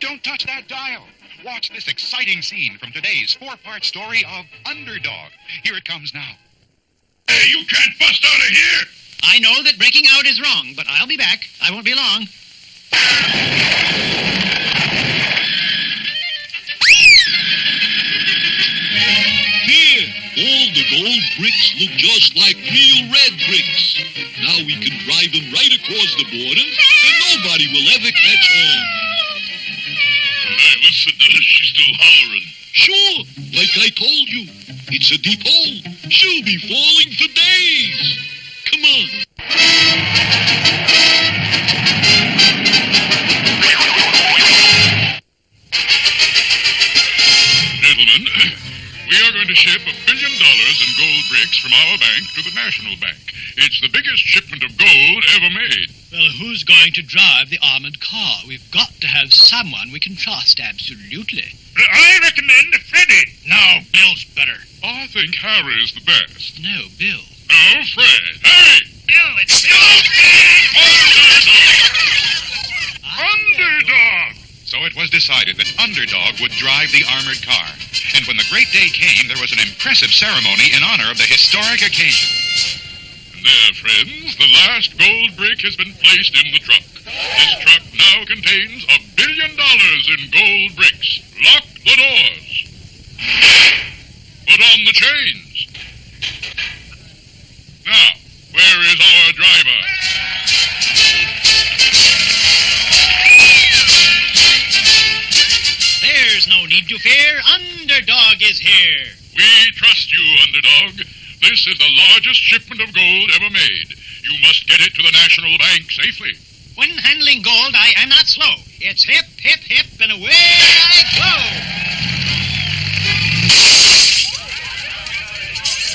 Don't touch that dial. Watch this exciting scene from today's four-part story of Underdog. Here it comes now. Hey, you can't bust out of here! I know that breaking out is wrong, but I'll be back. I won't be long. Here, all the gold bricks look just like real red bricks. Now we can drive them right across the border, and nobody will ever catch on. Hey, listen to this. She's still hollering. Sure, like I told you. It's a deep hole. She'll be falling for days. Come on. Gentlemen, we are going to ship $1 billion in gold bricks from our bank to the National Bank. It's the biggest shipment of gold ever made. Well, who's going to drive the armored car? We've got to have someone we can trust, absolutely. I recommend Freddie. No, Bill's better. I think Harry's the best. No, Bill. No, Fred. Hey! Bill, it's Bill! Underdog! So it was decided that Underdog would drive the armored car. And when the great day came, there was an impressive ceremony in honor of the historic occasion. And there, friends, the last gold brick has been placed in the truck. This truck now contains $1 billion in gold bricks. Lock the doors. Put on the chains. Now, where is our driver? There's no need to fear. Underdog is here. We trust you, Underdog. This is the largest shipment of gold ever made. You must get it to the National Bank safely. When handling gold, I am not slow. It's hip, hip, hip, and away I go.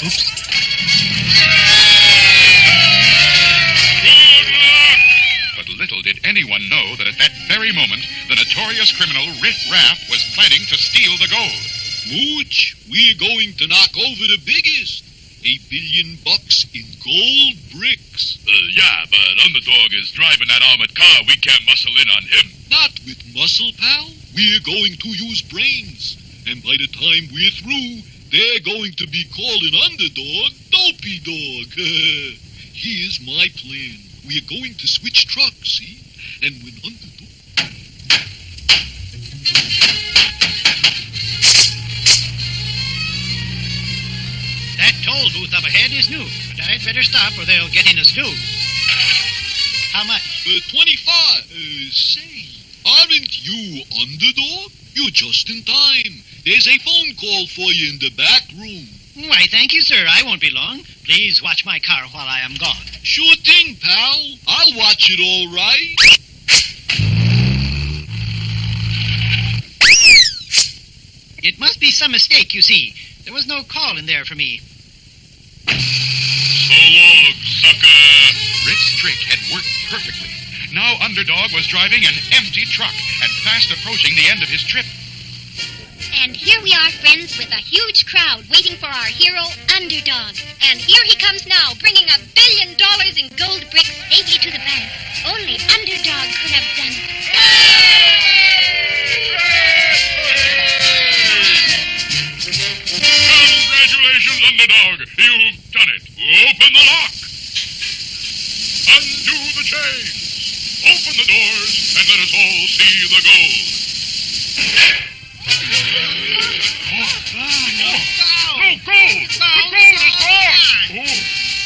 Oops. Good luck! But little did anyone know that at that very moment, the notorious criminal Riff Raff was planning to steal the gold. Mooch, we're going to knock over the biggest. $1 billion in gold bricks. Yeah, but Underdog is driving that armored car. We can't muscle in on him. Not with muscle, pal. We're going to use brains. And by the time we're through, they're going to be calling Underdog Dopey Dog. Here's my plan. We're going to switch trucks, see? And when Underdog... That toll booth up ahead is new, but I'd better stop or they'll get in us too. How much? 25. Say, aren't you Underdog? You're just in time. There's a phone call for you in the back room. Why, thank you, sir. I won't be long. Please watch my car while I am gone. Sure thing, pal. I'll watch it all right. It must be some mistake, you see. There was no call in there for me. So long, sucker! Rick's trick had worked perfectly. Now Underdog was driving an empty truck and fast approaching the end of his trip. And here we are, friends, with a huge crowd waiting for our hero, Underdog. And here he comes now, bringing $1 billion in gold bricks safely to the bank. Only Underdog could have done it. Congratulations, Underdog. You've done it. Open the lock. Undo the chains. Open the doors and let us all see the gold. No gold! The gold is gone!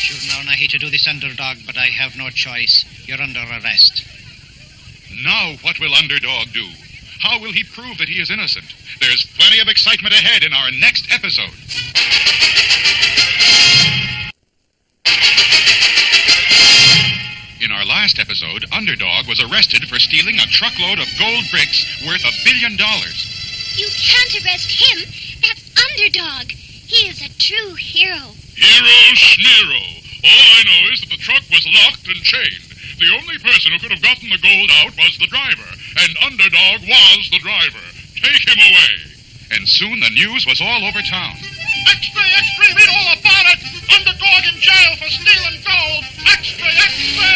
Sure, now, I hate to do this, Underdog, but I have no choice. You're under arrest. Now what will Underdog do? How will he prove that he is innocent? There's plenty of excitement ahead in our next episode. In our last episode, Underdog was arrested for stealing a truckload of gold bricks worth $1 billion. You can't arrest him. That's Underdog. He is a true hero. Hero Schmero. All I know is that the truck was locked and chained. The only person who could have gotten the gold out was the driver, and Underdog was the driver. Take him away. And soon the news was all over town. Extra, extra, read all about it. Underdog in jail for stealing gold. Extra, extra.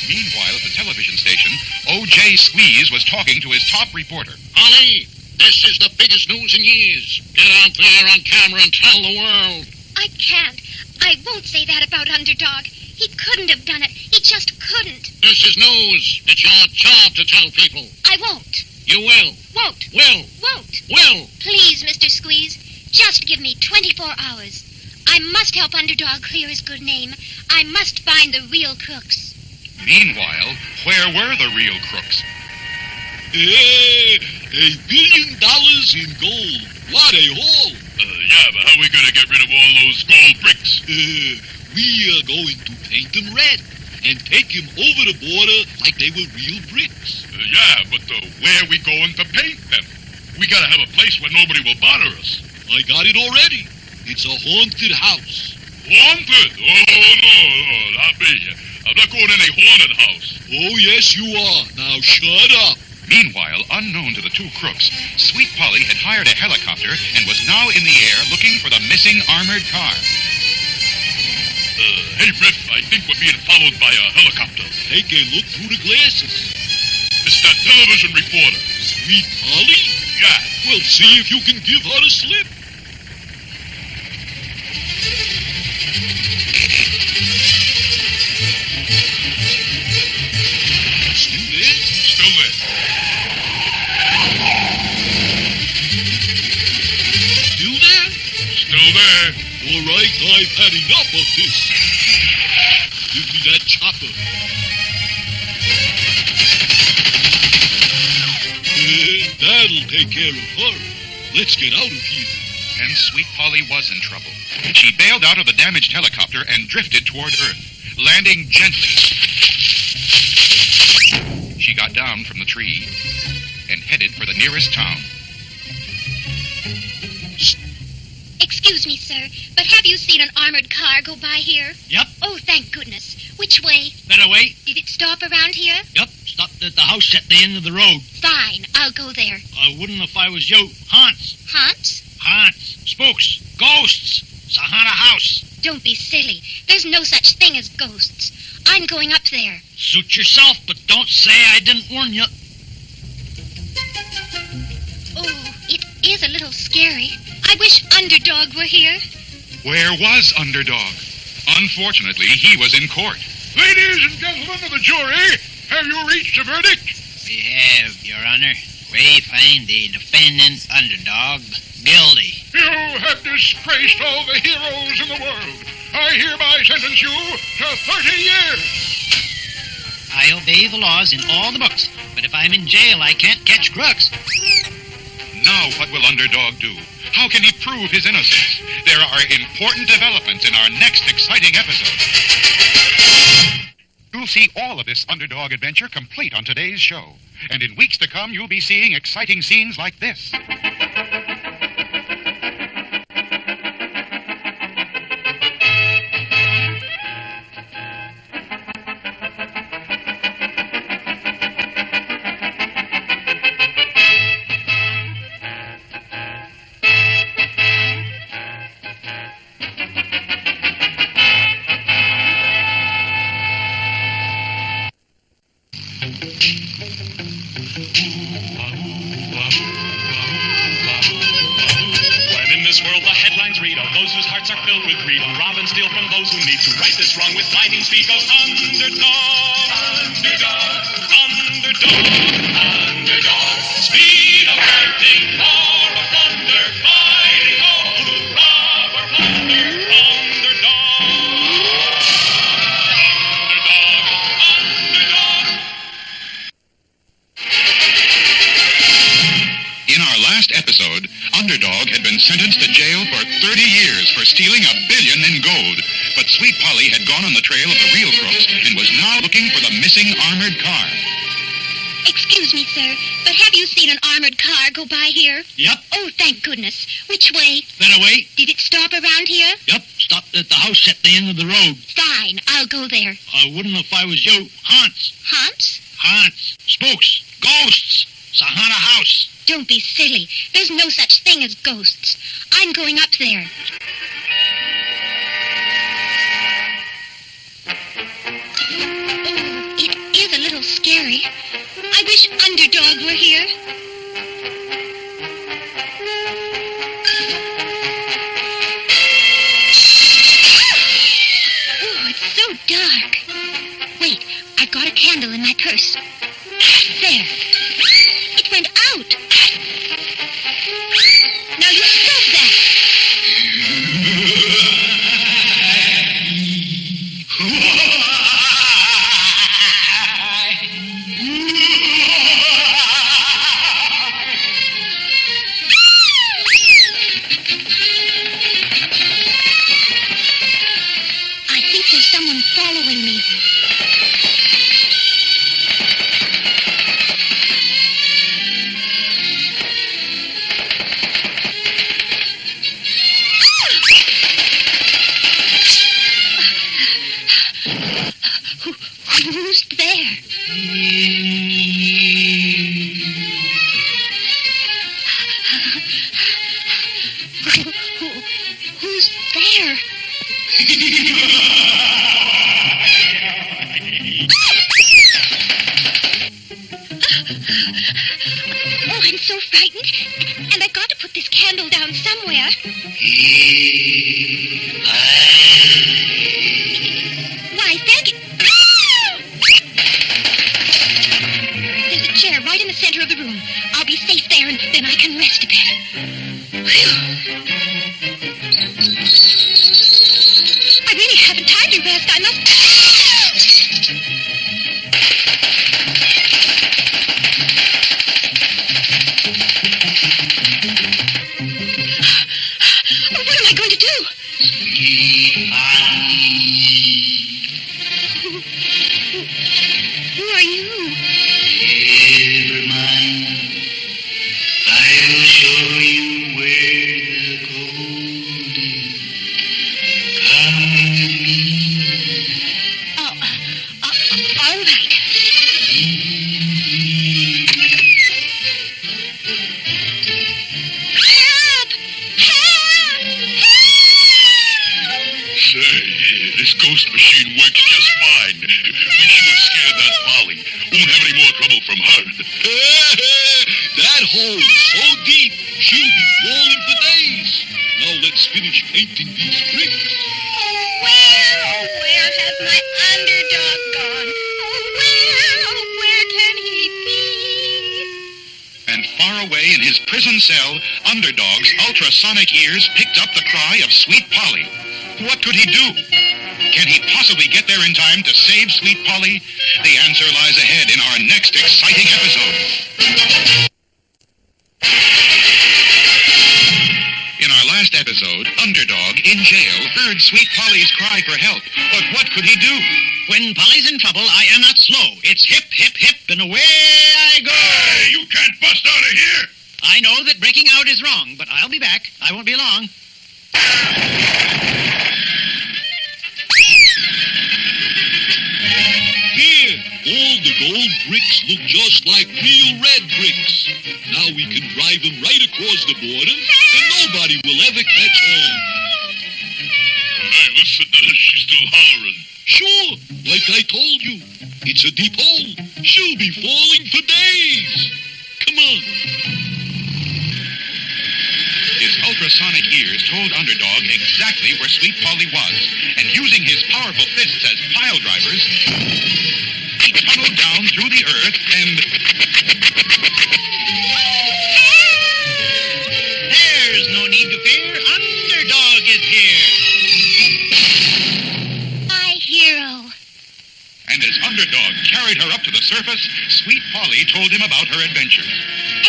Meanwhile, at the television station, O.J. Squeeze was talking to his top reporter. Holly, this is the biggest news in years. Get out there on camera and tell the world. I can't. I won't say that about Underdog. He couldn't have done it. He just couldn't. This is news. It's your job to tell people. I won't. You will. Won't. Will. Won't. Will. Please, Mr. Squeeze, just give me 24 hours. I must help Underdog clear his good name. I must find the real crooks. Meanwhile, where were the real crooks? $1 billion in gold. What a haul. Yeah, but how are we going to get rid of all those gold bricks? We are going to paint them red and take them over the border like they were real bricks. Yeah, but where are we going to paint them? We got to have a place where nobody will bother us. I got it already. It's a haunted house. Haunted? Oh, no, not me. I'm not going in a haunted house. Oh, yes, you are. Now shut up. Meanwhile, unknown to the two crooks, Sweet Polly had hired a helicopter and was now in the air looking for the missing armored car. Hey, Riff, I think we're being followed by a helicopter. Take a look through the glasses. It's that television reporter. Sweet Polly? Yeah. Well, see if you can give her the slip. Still there? Still there. Still there? Still there. All right, I've had enough of this. Give me that chopper. That'll take care of her. Let's get out of here. And Sweet Polly was in trouble. She bailed out of the damaged helicopter and drifted toward Earth, landing gently. She got down from the tree and headed for the nearest town. Excuse me, sir, but have you seen an armored car go by here? Yep. Oh, thank goodness. Which way? Better wait. Did it stop around here? Yep. Stopped at the house at the end of the road. Fine, I'll go there. I wouldn't if I was you. Haunts. Haunts? Haunts. Spooks. Ghosts. It's a haunted house. Don't be silly. There's no such thing as ghosts. I'm going up there. Suit yourself, but don't say I didn't warn you. Oh, it is a little scary. I wish Underdog were here. Where was Underdog? Unfortunately, he was in court. Ladies and gentlemen of the jury, have you reached a verdict? We have, Your Honor. We find the defendant, Underdog, guilty. You have disgraced all the heroes in the world. I hereby sentence you to 30 years. I obey the laws in all the books, but if I'm in jail, I can't catch crooks. Now what will Underdog do? How can he prove his innocence? There are important developments in our next exciting episode. You'll see all of this Underdog adventure complete on today's show. And in weeks to come, you'll be seeing exciting scenes like this. When in this world the headlines read of those whose hearts are filled with greed, who rob and steal from those who need to right this wrong with blinding speed, goes Underdog, Underdog, Underdog, Underdog. Speed of lightning, roar of thunder, fighting all who rob or plunder. Underdog, Underdog, Underdog. In our last episode, Underdog had been sentenced to jail for 30 years for stealing $1 billion in gold. But Sweet Polly had gone on the trail of the real crooks and was now looking for the missing armored car. Excuse me, sir, but have you seen an armored car go by here? Yep. Oh, thank goodness. Which way? Better wait. Did it stop around here? Yep. Stopped at the house at the end of the road. Fine, I'll go there. I wouldn't if I was you. Haunts. Haunts? Haunts. Spooks. Ghosts. It's a haunted house. Don't be silly. There's no such thing as ghosts. I'm going up there. Oh, it purse. There. It went out. Now you stop that. I think there's someone following me. Who's there? Who's there? Oh, I'm so frightened. And I've got to put this candle down somewhere. Why, thank you. There's a chair right in the center of the room. I'll be safe there, and then I can rest a bit. Phew. I really haven't time to rest. I must... What am I going to do? Who are you? Never mind. I'll show you where the gold is. Come with me. Oh, all right. Help! Help! Say, this ghost machine works just fine. We sure scared that Polly. Won't have any more trouble from her. That hole's so deep, she'll be falling for days. Now let's finish painting these bricks. Oh, where has my underdog gone? Oh, where can he be? And far away in his prison cell, Underdog's ultrasonic ears picked up the cry of Sweet Polly. What could he do? Can he possibly get there in time to save Sweet Polly? The answer lies ahead in our next exciting episode. In our last episode, Underdog, in jail, heard Sweet Polly's cry for help. But what could he do? When Polly's in trouble, I am not slow. It's hip, hip, hip, and away I go. Hey, you can't bust out of here! I know that breaking out is wrong, but I'll be back. I won't be long. Here, all the gold bricks look just like real red bricks. Now we can drive them right across the border, and nobody will ever catch on. Hey, listen, she's still hollering. Sure, like I told you, it's a deep hole. She'll be falling for days. Come on. His ultrasonic ears told Underdog exactly where Sweet Polly was, and using his powerful fists as pile drivers, he tunneled down through the earth and... There's no need to fear. Underdog is here. My hero. And as Underdog carried her up to the surface, Sweet Polly told him about her adventures.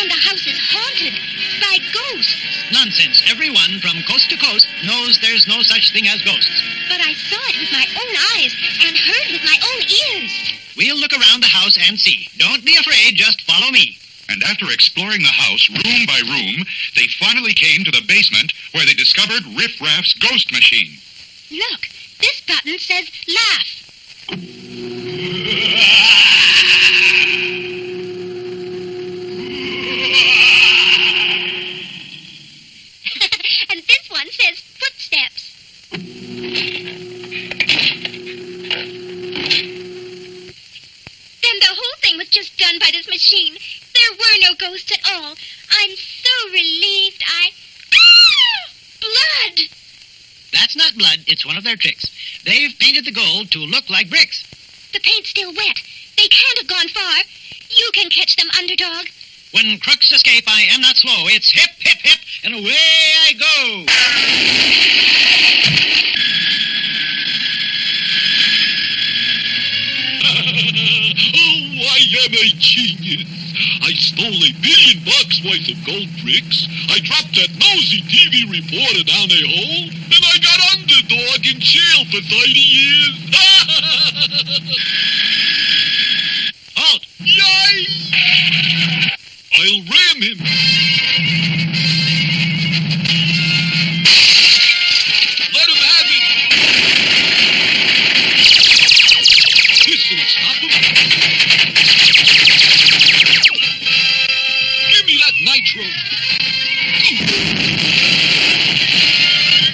And the house is haunted by ghosts. Nonsense. Everyone from coast to coast knows there's no such thing as ghosts. But I saw it with my own eyes and heard with my own ears. We'll look around the house and see. Don't be afraid. Just follow me. And after exploring the house room by room, they finally came to the basement where they discovered Riff Raff's ghost machine. Look, this button says laugh. And this one says footsteps. Then the whole thing was just done by this machine. There were no ghosts at all. I'm so relieved. Blood! That's not blood. It's one of their tricks. They've painted the gold to look like bricks. The paint's still wet. They can't have gone far. You can catch them, Underdog. When crooks escape, I am not slow. It's hip, hip, hip, and away I go. Oh, I am a genius. I stole $1 billion worth of gold bricks. I dropped that nosy TV reporter down a hole, and I got Underdog in jail for 30 years. Halt! Yay! I'll ram him. Let him have it. This'll stop him. Give me that nitro.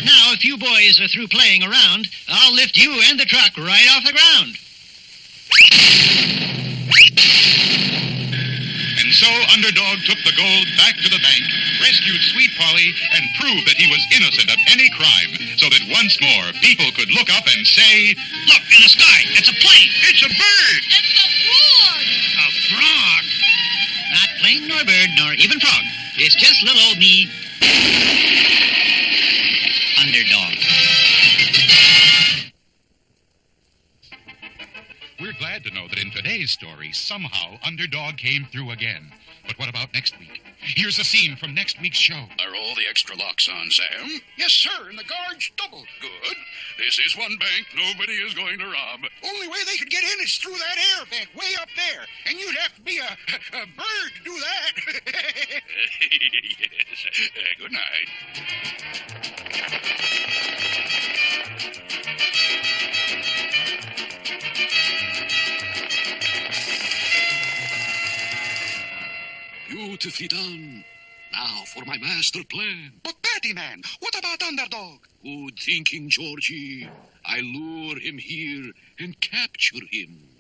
Now, if you boys are through playing around, I'll lift you and the truck right off the ground. And so Underdog took the gold back to the bank, rescued Sweet Polly, and proved that he was innocent of any crime, so that once more people could look up and say, Look, in the sky, it's a plane. "It's a bird!" It's a frog. A frog. Not plane nor bird nor even frog. It's just little old me, Underdog. We're glad to know that in today's story, somehow Underdog came through again. But what about next week? Here's a scene from next week's show. Are all the extra locks on, Sam? Yes, sir, and the guard's doubled. Good. This is one bank nobody is going to rob. Only way they could get in is through that air vent way up there. And you'd have to be a bird to do that. Yes. Good night. Beautifully done. Now for my master plan. But, Batman, what about Underdog? Good thinking, Georgie. I lure him here and capture him.